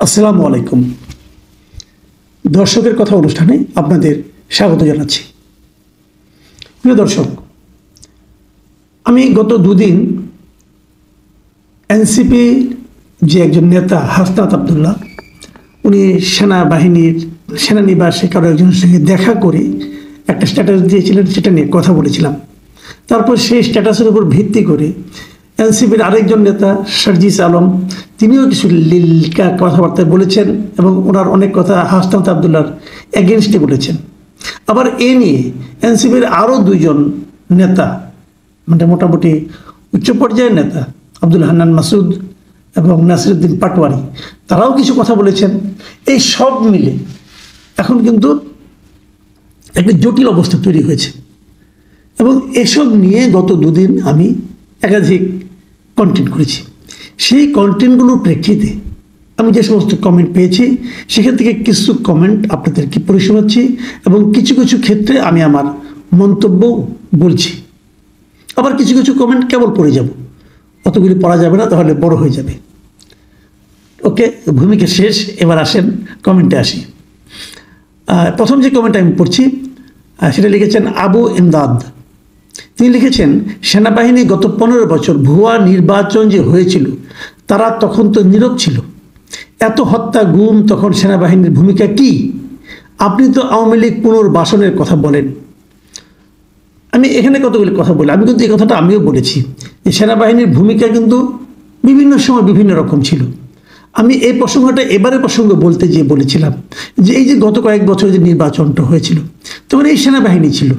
আসসালামু আলাইকুম। দর্শকের কথা অনুষ্ঠানে আপনাদের স্বাগত জানাচ্ছি। প্রিয় দর্শক, আমি গত দুদিন এনসিপি যে একজন নেতা হাসনাত আবদুল্লাহ, উনি সেনাবাহিনীর সেনানিবাসে কারো একজনের সঙ্গে দেখা করে একটা স্ট্যাটাস দিয়েছিলেন, সেটা নিয়ে কথা বলেছিলাম। তারপর সেই স্ট্যাটাসের উপর ভিত্তি করে এনসিপির আরেকজন নেতা সার্জিস আলম, তিনিও কিছু লিলকা কথাবার্তা বলেছেন এবং ওনার অনেক কথা হাসনাত আবদুল্লাহর এগেনস্টে বলেছেন। আবার এ নিয়ে এনসিপির আরও দুইজন নেতা, মানে মোটামুটি উচ্চ পর্যায়ের নেতা আব্দুল হান্নান মাসুদ এবং নাসিরুদ্দিন পাটোয়ারি, তারাও কিছু কথা বলেছেন। এই সব মিলে এখন কিন্তু একটা জটিল অবস্থা তৈরি হয়েছে এবং এসব নিয়ে গত দুদিন আমি একাধিক কন্টেন্ট করেছি। সেই কন্টেন্টগুলোর প্রেক্ষিতে আমি যে সমস্ত কমেন্ট পেয়েছি সেখান থেকে কিছু কমেন্ট আপনাদেরকে পড়ে শোনাচ্ছি এবং কিছু কিছু ক্ষেত্রে আমি আমার মন্তব্য বলছি। আবার কিছু কিছু কমেন্ট কেবল পড়ে যাব, অতগুলি পড়া যাবে না, তাহলে বড় হয়ে যাবে। ওকে, ভূমিকা শেষ, এবার আসেন কমেন্টে আসি। প্রথম যে কমেন্ট আমি পড়ছি সেটা লিখেছেন আবু ইমদাদ। তিনি লিখেছেন, সেনাবাহিনী গত 15 বছর ভুয়া নির্বাচন যে হয়েছিল তারা তখন তো নীরব ছিল। এত হত্যা গুম, তখন সেনাবাহিনীর ভূমিকা কি? আপনি তো আওয়ামী লীগ পুনর্বাসনের কথা বলেন। আমি এখানে কতগুলি কথা বলি, আমি কিন্তু এই কথাটা আমিও বলেছি যে সেনাবাহিনীর ভূমিকা কিন্তু বিভিন্ন সময় বিভিন্ন রকম ছিল। আমি এই প্রসঙ্গটা এবারের প্রসঙ্গ বলতে গিয়ে বলেছিলাম যে এই যে গত কয়েক বছর যে নির্বাচনটা হয়েছিল তখন এই সেনাবাহিনী ছিল,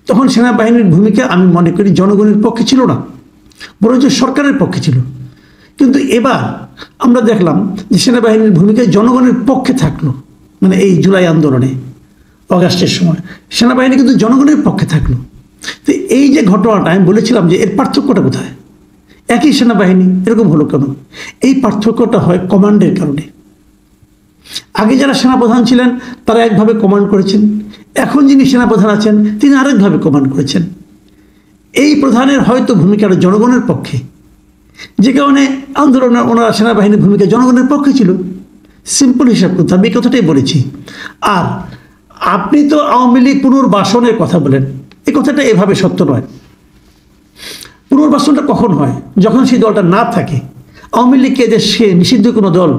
তখন সেনাবাহিনীর ভূমিকা আমি মনে করি জনগণের পক্ষে ছিল না, বরঞ্চ সরকারের পক্ষে ছিল। কিন্তু এবার আমরা দেখলাম যে সেনাবাহিনীর ভূমিকা জনগণের পক্ষে থাকলো, মানে এই জুলাই আন্দোলনে অগাস্টের সময় সেনাবাহিনী কিন্তু জনগণের পক্ষে থাকলো। তো এই যে ঘটনাটা আমি বলেছিলাম যে এর পার্থক্যটা কোথায়, একই সেনাবাহিনী এরকম হলো কেন? এই পার্থক্যটা হয় কমান্ডের কারণে। আগে যারা সেনাপ্রধান ছিলেন তারা একভাবে কমান্ড করেছেন, এখন যিনি সেনাপ্রধান আছেন তিনি আরেকভাবে কমান্ড করেছেন। এই প্রধানের হয়তো ভূমিকাটা জনগণের পক্ষে, যে কারণে আন্দোলনে ওনারা সেনাবাহিনীর ভূমিকা জনগণের পক্ষে ছিল। সিম্পল হিসাব করতে আমি এই কথাটাই বলেছি। আর আপনি তো আওয়ামী লীগ পুনর্বাসনের কথা বলেন, এই কথাটা এভাবে সত্য নয়। পুনর্বাসনটা কখন হয়? যখন সেই দলটা না থাকে। আওয়ামী লীগকে দেশে নিষিদ্ধ কোনো দল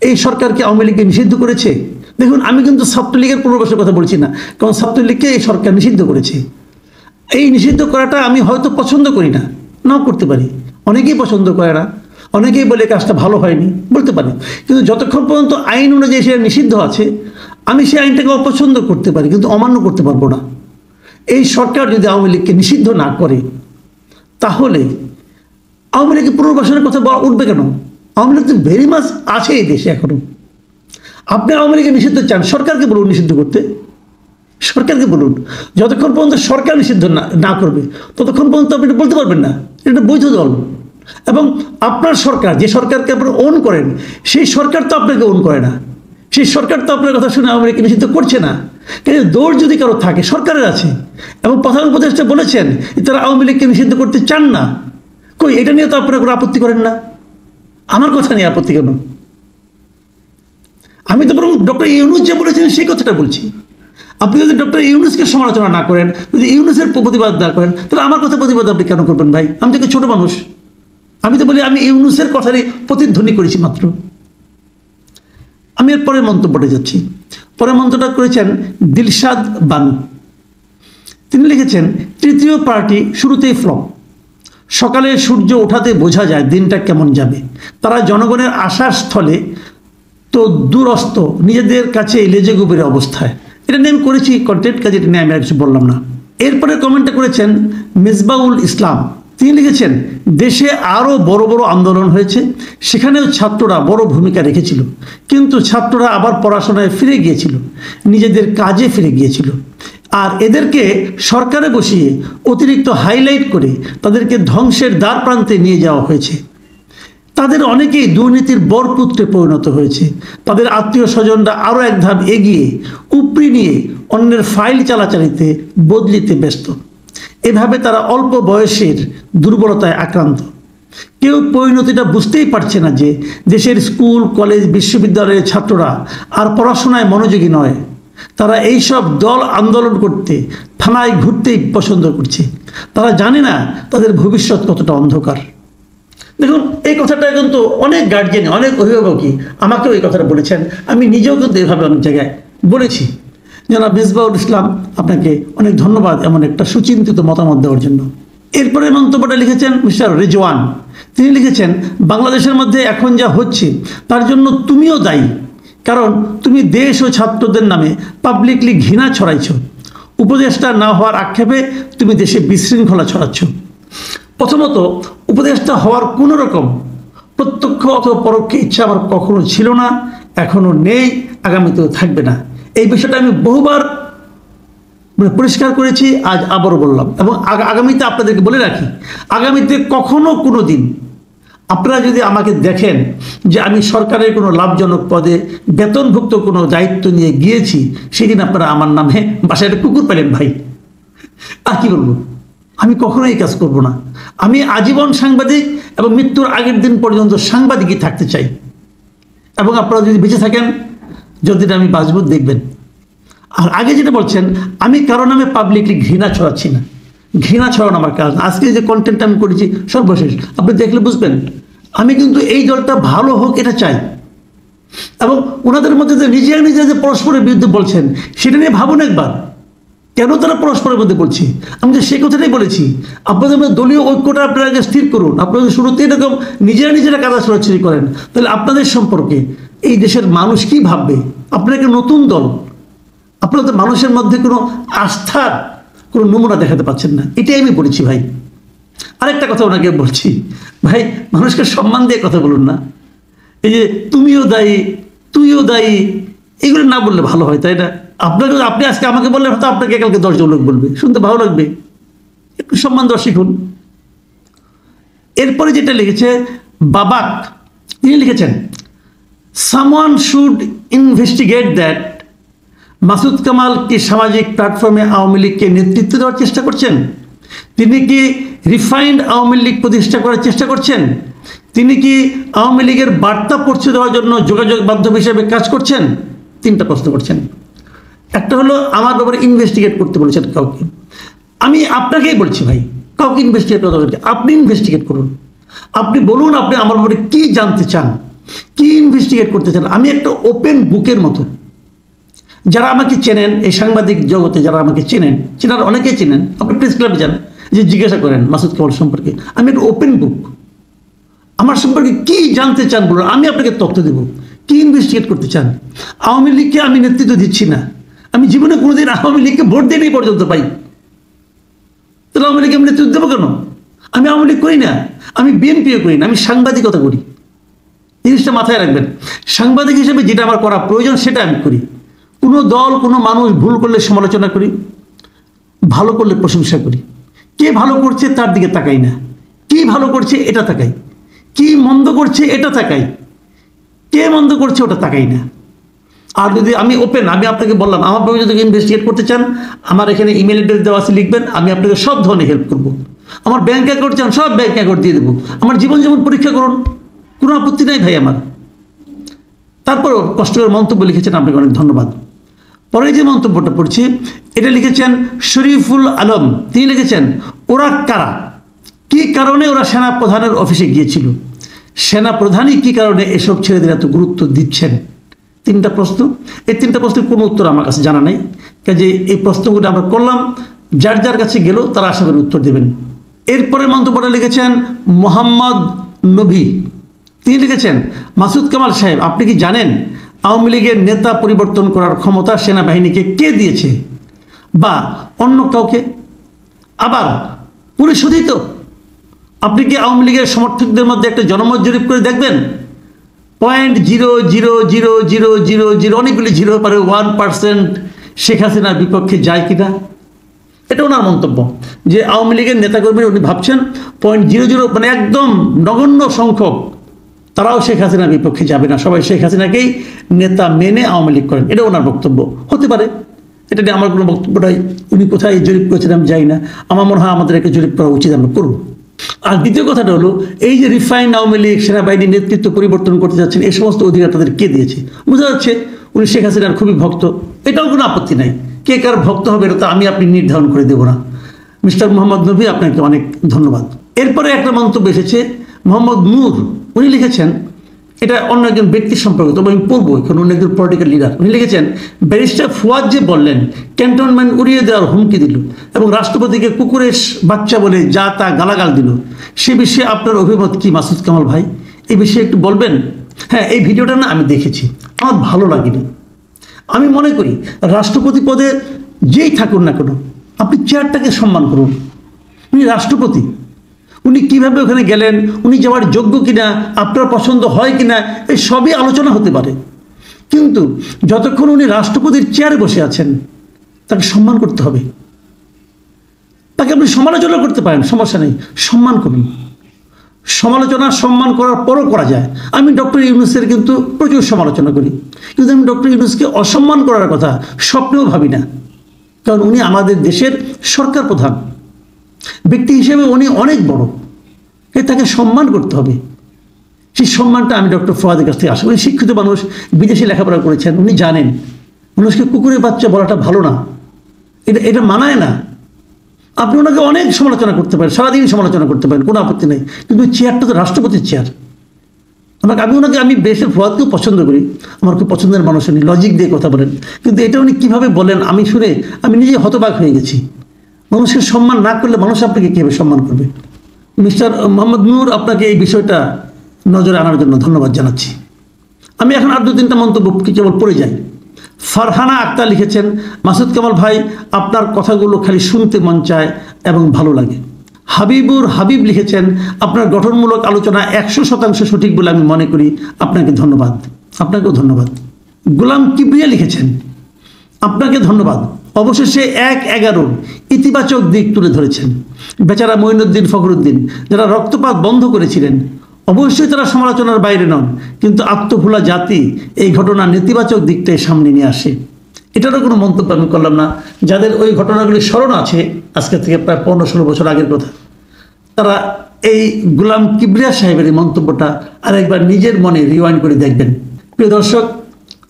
এই সরকারকে আওয়ামী লীগকে নিষিদ্ধ করেছে? দেখুন, আমি কিন্তু ছাত্রলীগের পুনর্বাসনের কথা বলছি না, কারণ ছাত্রলীগকে এই সরকার নিষিদ্ধ করেছে। এই নিষিদ্ধ করাটা আমি হয়তো পছন্দ করি না, নাও করতে পারি, অনেকেই পছন্দ করে না, অনেকেই বলে কাজটা ভালো হয়নি বলতে পারি। কিন্তু যতক্ষণ পর্যন্ত আইন অনুযায়ী সেটা নিষিদ্ধ আছে, আমি সেই আইনটাকে অপছন্দ করতে পারি কিন্তু অমান্য করতে পারবো না। এই সরকার যদি আওয়ামী লীগকে নিষিদ্ধ না করে তাহলে আওয়ামী লীগের পুনর্বাসনের কথা উঠবে কেন? আওয়ামী লীগ তো ভেরি মাছ আছে এই দেশে এখনো। আপনি আওয়ামী লীগের নিষিদ্ধ চান, সরকারকে বলুন নিষিদ্ধ করতে, সরকারকে বলুন। যতক্ষণ পর্যন্ত সরকার নিষিদ্ধ না করবে ততক্ষণ পর্যন্ত আপনি এটা বলতে পারবেন না এটা বৈধ দল। এবং আপনার সরকার, যে সরকারকে আপনি ওন করেন, সেই সরকার তো আপনাকে ওন করে না, সেই সরকার তো আপনার কথা শুনে আওয়ামী লীগকে নিষিদ্ধ করছে না। কিন্তু দৌড় যদি কারো থাকে সরকারের আছে, এবং প্রধান উপদেষ্টা বলেছেন তারা আওয়ামী লীগকে নিষিদ্ধ করতে চান না। কই, এটা নিয়ে তো আপনারা কোনো আপত্তি করেন না, আমার কথা নিয়ে আপত্তি কেন? আমি তো বরং ডক্টর ইউনূস যে বলেছেন সেই কথাটা বলছি। আপনি যদি ডক্টর ইউনূসকে সমালোচনা না করেন, যদি ইউনূসের প্রতিবাদ না করেন, তাহলে আমার কথা প্রতিবাদ আপনি কেন করবেন ভাই? আমি তো ছোট মানুষ, আমি তো বলি আমি ইউনূসের কথারই প্রতিধ্বনি করেছি মাত্র। আমি এর পরের মন্তব্যটা যাচ্ছি। পরের মন্তব্যটা করেছেন দিলশাদ বানু। তিনি লিখেছেন, তৃতীয় পার্টি শুরুতেই ফ্লপ। সকালে সূর্য ওঠাতে বোঝা যায় দিনটা কেমন যাবে। তারা জনগণের আশার স্থলে তো দূরস্থ, নিজেদের কাছে লেজে গুবের অবস্থায়। এটা নিয়ে আমি করেছি কন্টেন্ট, কাজে এটা নিয়ে আমি আর কিছু বললাম না। এরপরে কমেন্টটা করেছেন মিসবাউল ইসলাম। তিনি লিখেছেন, দেশে আরও বড় বড় আন্দোলন হয়েছে, সেখানেও ছাত্ররা বড় ভূমিকা রেখেছিল, কিন্তু ছাত্ররা আবার পড়াশোনায় ফিরে গিয়েছিল, নিজেদের কাজে ফিরে গিয়েছিল। আর এদেরকে সরকারে বসিয়ে অতিরিক্ত হাইলাইট করে তাদেরকে ধ্বংসের দ্বার প্রান্তে নিয়ে যাওয়া হয়েছে। তাদের অনেকেই দুর্নীতির বরপুত্রে পরিণত হয়েছে। তাদের আত্মীয় স্বজনরা আরও এক ধাপ এগিয়ে উপরি নিয়ে অন্যের ফাইল চালাচালিতে বদলিতে ব্যস্ত। এভাবে তারা অল্প বয়সের দুর্বলতায় আক্রান্ত। কেউ পরিণতিটা বুঝতেই পারছে না যে দেশের স্কুল কলেজ বিশ্ববিদ্যালয়ের ছাত্ররা আর পড়াশোনায় মনোযোগী নয়, তারা এইসব দল আন্দোলন করতে থানায় ঘুরতেই পছন্দ করছে। তারা জানে না তাদের ভবিষ্যৎ কতটা অন্ধকার। দেখুন, এই কথাটা কিন্তু অনেক গার্জিয়ান, অনেক অভিভাবকই আমাকেও এই কথাটা বলেছেন। আমি নিজেও কিন্তু এভাবে অনেক জায়গায় বলেছি। জনাব মিসবাহুল ইসলাম, আপনাকে অনেক ধন্যবাদ এমন একটা সুচিন্তিত মতামত দেওয়ার জন্য। এরপরে মন্তব্যটা লিখেছেন মিস্টার রেজওয়ান। তিনি লিখেছেন, বাংলাদেশের মধ্যে এখন যা হচ্ছে তার জন্য তুমিও দায়ী, কারণ তুমি দেশ ও ছাত্রদের নামে পাবলিকলি ঘৃণা ছড়াইছ। উপদেষ্টা না হওয়ার আক্ষেপে তুমি দেশে বিশৃঙ্খলা ছড়াচ্ছ। প্রথমত, উপদেষ্টা হওয়ার কোনো রকম প্রত্যক্ষ অথবা পরোক্ষ ইচ্ছা আমার কখনো ছিল না, এখনো নেই, আগামীতেও থাকবে না। এই বিষয়টা আমি বহুবার পরিষ্কার করেছি, আজ আবারও বললাম, এবং আগামীতে আপনাদেরকে বলে রাখি, আগামীতে কখনো কোনো দিন আপনারা যদি আমাকে দেখেন যে আমি সরকারের কোনো লাভজনক পদে বেতনভুক্ত কোনো দায়িত্ব নিয়ে গিয়েছি, সেদিন আপনারা আমার নামে বাসায় একটা কুকুর পেলেন ভাই। আর কি বলবো, আমি কখনোই এই কাজ করব না। আমি আজীবন সাংবাদিক এবং মৃত্যুর আগের দিন পর্যন্ত সাংবাদিকই থাকতে চাই। এবং আপনারা যদি বেঁচে থাকেন, যতদিন আমি বাঁচব দেখবেন। আর আগে যেটা বলছেন, আমি কারো নামে পাবলিকলি ঘৃণা ছড়াচ্ছি না। ঘৃণা ছড়ানো আমার কাজ। আজকে যে কন্টেন্ট আমি করেছি সর্বশেষ আপনি দেখলে বুঝবেন, আমি কিন্তু এই দলটা ভালো হোক এটা চাই। এবং ওনাদের মধ্যে যে নিজে যে পরস্পরের বিরুদ্ধে বলছেন, সেটা নিয়ে ভাবুন একবার, কেন তারা পরস্পরের মধ্যে বলছে। আমি যে সেই কথাটাই বলেছি, আপনাদের মধ্যে দলীয় ঐক্যটা আপনারা আগে স্থির করুন। আপনাদের শুরুতে এরকম নিজেরা কাদা ছড়াছড়ি করেন, তাহলে আপনাদের সম্পর্কে এই দেশের মানুষ কি ভাববে? আপনারা একটা নতুন দল, আপনাদের মানুষের মধ্যে কোনো আস্থার কোনো নমুনা দেখাতে পাচ্ছেন না। এটাই আমি বলেছি ভাই। আরেকটা কথা ওনাকে বলছি, ভাই মানুষকে সম্মান দিয়ে কথা বলুন না। এই যে তুমিও দায়ী, তুইও দায়ী, এগুলো না বললে ভালো হয়, তাই না? আপনি আজকে আমাকে বললে হয়তো আপনাকে কালকে 10 জন লোক বলবে, শুনতে ভালো লাগবে। একটু সম্মান দেওয়া শিখুন। এরপরে যেটা লিখেছে বাবাক, তিনি লিখেছেন, someone should investigate that Masud Kamal কি সামাজিক প্ল্যাটফর্মে আওয়ামী লীগকে নেতৃত্ব দেওয়ার চেষ্টা করছেন? তিনি কি রিফাইন্ড আওয়ামী লীগ প্রতিষ্ঠা করার চেষ্টা করছেন? তিনি কি আওয়ামী লীগের বার্তা পৌঁছে দেওয়ার জন্য যোগাযোগ মাধ্যম হিসেবে কাজ করছেন? 3টা প্রশ্ন করছেন। একটা হলো আমার ব্যাপারে ইনভেস্টিগেট করতে বলেছেন কাউকে। আমি আপনাকেই বলছি ভাই, কাউকে ইনভেস্টিগেট করতে বলছি, আপনি ইনভেস্টিগেট করুন। আপনি বলুন আপনি আমার ব্যাপারে কি জানতে চান, কি ইনভেস্টিগেট করতে চান। আমি একটা ওপেন বুকের মতো। যারা আমাকে চেনেন, এই সাংবাদিক জগতে যারা আমাকে চেনার অনেকেই চেনেন, আপনি প্রেস ক্লাবে যান, যে জিজ্ঞাসা করেন মাসুদ কামাল সম্পর্কে। আমি একটা ওপেন বুক। আমার সম্পর্কে কি জানতে চান বলুন, আমি আপনাকে তথ্য দেব। কি ইনভেস্টিগেট করতে চান? আওয়ামী লীগকে আমি নেতৃত্ব দিচ্ছি না। আমি জীবনে কোনোদিন আওয়ামী লীগকে ভোট দিই পর্যন্ত পাই, তাহলে আওয়ামী লীগকে আমি নেতৃত্ব দেবো কেন? আমি আওয়ামী লীগ করি না, আমি বিএনপিও করি না, আমি সাংবাদিকতা করি। জিনিসটা মাথায় রাখবেন। সাংবাদিক হিসেবে যেটা আমার করা প্রয়োজন সেটা আমি করি। কোনো দল, কোনো মানুষ ভুল করলে সমালোচনা করি, ভালো করলে প্রশংসা করি। কে ভালো করছে তার দিকে তাকাই না, কি ভালো করছে এটা তাকাই, কি মন্দ করছে এটা তাকাই, কে মন্দ করছে ওটা তাকাই না। আর যদি আমি ওপেন, আমি আপনাকে বললাম, আমার ব্যাপারে যদি ইনভেস্টিগেট করতে চান, আমার এখানে ইমেল অ্যাড্রেস দেওয়া আছে, লিখবেন, আমি আপনাকে সব ধরনের হেল্প করবো। আমার ব্যাংক অ্যাকাউন্ট চান, সব ব্যাংক অ্যাকাউন্ট দিয়ে দেবো। আমার জীবন যেমন পরীক্ষা করুন, কোনো আপত্তি নাই ভাই আমার। তারপরও কষ্ট করে মন্তব্য লিখেছেন, আপনাকে অনেক ধন্যবাদ। পরে যে মন্তব্যটা পড়ছি, এটা লিখেছেন শরীফুল আলম। তিনি লিখেছেন, ওরা কারা, কি কারণে ওরা সেনা প্রধানের অফিসে গিয়েছিল, সেনা প্রধানই কি কারণে এসব ছেলেদের এত গুরুত্ব দিচ্ছেন। 3টা প্রশ্ন। এই 3টা প্রশ্নের কোনো উত্তর আমার কাছে জানা নেই, কাজে এই প্রশ্নগুলো আমরা করলাম, যার কাছে গেল তারা আশা করি উত্তর দেবেন। এরপরে মন্তব্যটা লিখেছেন মোহাম্মদ নবী। তিনি লিখেছেন, মাসুদ কামাল সাহেব, আপনি কি জানেন আওয়ামী লীগের নেতা পরিবর্তন করার ক্ষমতা সেনাবাহিনীকে কে দিয়েছে, বা অন্য কাউকে? আবার পরিশোধিত। আপনি কি আওয়ামী লীগের সমর্থকদের মধ্যে একটা জনমত জরিপ করে দেখবেন? 0.00000 অনেকগুলি জিরো পারে 1% শেখ হাসিনার বিপক্ষে যায় কিনা। এটা ওনার মন্তব্য, যে আওয়ামী লীগের নেতাকর্মী উনি ভাবছেন 0.00, মানে একদম নগণ্য সংখ্যক তারাও শেখ হাসিনার বিপক্ষে যাবে না, সবাই শেখ হাসিনাকেই নেতা মেনে আওয়ামী লীগ করেন। এটা ওনার বক্তব্য, হতে পারে। এটা নিয়ে আমার কোনো বক্তব্যটাই, উনি কোথায় জরিপ করেছেন আমি যাই না। আমার মনে হয় আমাদের একটা জরিপ করা উচিত, আমরা করব। আর দ্বিতীয় কথাটা হলো, এই যে রিফাইন্ড আওয়ামী লীগ সেনাবাহিনীর নেতৃত্ব পরিবর্তন করতে যাচ্ছেন, এই সমস্ত অধিকার তাদের কে দিয়েছে? বোঝা যাচ্ছে উনি শেখ হাসিনার খুবই ভক্ত। এটাও কোনো আপত্তি নাই, কে কার ভক্ত হবে এটা তো আমি আপনি নির্ধারণ করে দেবো না। মিস্টার মোহাম্মদ নবী, আপনাকে অনেক ধন্যবাদ। এরপরে একটা মন্তব্য এসেছে মোহাম্মদ নূর, উনি লিখেছেন, এটা অন্য একজন ব্যক্তির সম্পর্কে, তবে আমি পড়বো, এখন অন্য একজন পলিটিক্যাল লিডার। উনি লিখেছেন, ব্যারিস্টার ফুয়াদ যে বললেন ক্যান্টনমেন্ট উড়িয়ে দেওয়ার হুমকি দিল এবং রাষ্ট্রপতিকে কুকুরের বাচ্চা বলে যা তা গালাগাল দিল, সে বিষয়ে আপনার অভিমত কি মাসুদ কামাল ভাই? এই বিষয়ে একটু বলবেন। হ্যাঁ, এই ভিডিওটা না আমি দেখেছি, আমার ভালো লাগেনি। আমি মনে করি রাষ্ট্রপতি পদে যেই থাকুন না কেন, আপনি চেয়ারটাকে সম্মান করুন। উনি রাষ্ট্রপতি, উনি কিভাবে ওখানে গেলেন, উনি যাওয়ার যোগ্য কিনা, আপনার পছন্দ হয় কিনা, এই সবই আলোচনা হতে পারে। কিন্তু যতক্ষণ উনি রাষ্ট্রপতির চেয়ারে বসে আছেন, তাকে সম্মান করতে হবে। তাকে আপনি সমালোচনা করতে পারেন, সমস্যা নেই, সম্মান করুন। সমালোচনা সম্মান করার পরও করা যায়। আমি ডক্টর ইউনূসের কিন্তু প্রচুর সমালোচনা করি, কিন্তু আমি ডক্টর ইউনূসকে অসম্মান করার কথা স্বপ্নেও ভাবি না। কারণ উনি আমাদের দেশের সরকার প্রধান, ব্যক্তি হিসেবে উনি অনেক বড়, তাকে সম্মান করতে হবে। সেই সম্মানটা আমি ডক্টর ফুয়াদের কাছ থেকে আসি। উনি শিক্ষিত মানুষ, বিদেশে লেখাপড়া করেছেন, উনি জানেন মানুষকে কুকুরের বাচ্চা বলাটা ভালো না, এটা মানায় না। আপনি ওনাকে অনেক সমালোচনা করতে পারেন, সারাদিন সমালোচনা করতে পারেন, কোনো আপত্তি নেই, কিন্তু চেয়ারটা তো রাষ্ট্রপতির চেয়ার। আমি বেশি ফুয়াদকেও পছন্দ করি, আমার খুব পছন্দের মানুষ, উনি লজিক দিয়ে কথা বলেন, কিন্তু এটা উনি কীভাবে বলেন আমি শুনে আমি নিজে হতবাক হয়ে গেছি। মানুষের সম্মান না করলে মানুষ আপনাকে কীভাবে সম্মান করবে? মিস্টার মোহাম্মদ নূর, আপনাকে এই বিষয়টা নজরে আনার জন্য ধন্যবাদ জানাচ্ছি। আমি এখন আর 2-3টা মন্তব্য কেবল পড়ে যাই। ফারহানা আক্তার লিখেছেন, মাসুদ কামাল ভাই, আপনার কথাগুলো খালি শুনতে মন চায় এবং ভালো লাগে। হাবিবুর হাবিব লিখেছেন, আপনার গঠনমূলক আলোচনা 100% সঠিক বলে আমি মনে করি, আপনাকে ধন্যবাদ। আপনাকেও ধন্যবাদ। গোলাম কিবরিয়া লিখেছেন, আপনাকে ধন্যবাদ, অবশেষে 1/11 ইতিবাচক দিক তুলে ধরেছেন। বেচারা মঈনুদ্দিন ফখরুদ্দিন, যারা রক্তপাত বন্ধ করেছিলেন, অবশ্যই তারা সমালোচনার বাইরে নন, কিন্তু আত্মভোলা জাতি এই ঘটনার নেতিবাচক দিকটাই সামনে নিয়ে আসে। এটারও কোনো মন্তব্য আমি করলাম না। যাদের ওই ঘটনাগুলি স্মরণ আছে, আজকে থেকে প্রায় 15-16 বছর আগের কথা, তারা এই গোলাম কিবরিয়া সাহেবের এই মন্তব্যটা আরেকবার নিজের মনে রিওয়াইন্ড করে দেখবেন। প্রিয় দর্শক,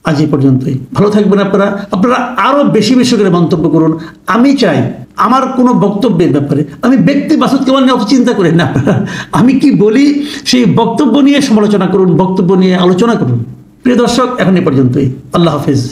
আজ এই পর্যন্তই। ভালো থাকবেন আপনারা। আপনারা আরও বেশি বেশি করে মন্তব্য করুন। আমি চাই আমার কোনো বক্তব্যের ব্যাপারে আমি ব্যক্তি মাসুদ কামাল নিয়ে অত চিন্তা করেন না আপনারা। আমি কি বলি সেই বক্তব্য নিয়ে সমালোচনা করুন, বক্তব্য নিয়ে আলোচনা করুন। প্রিয় দর্শক, এখন এই পর্যন্তই। আল্লাহ হাফেজ।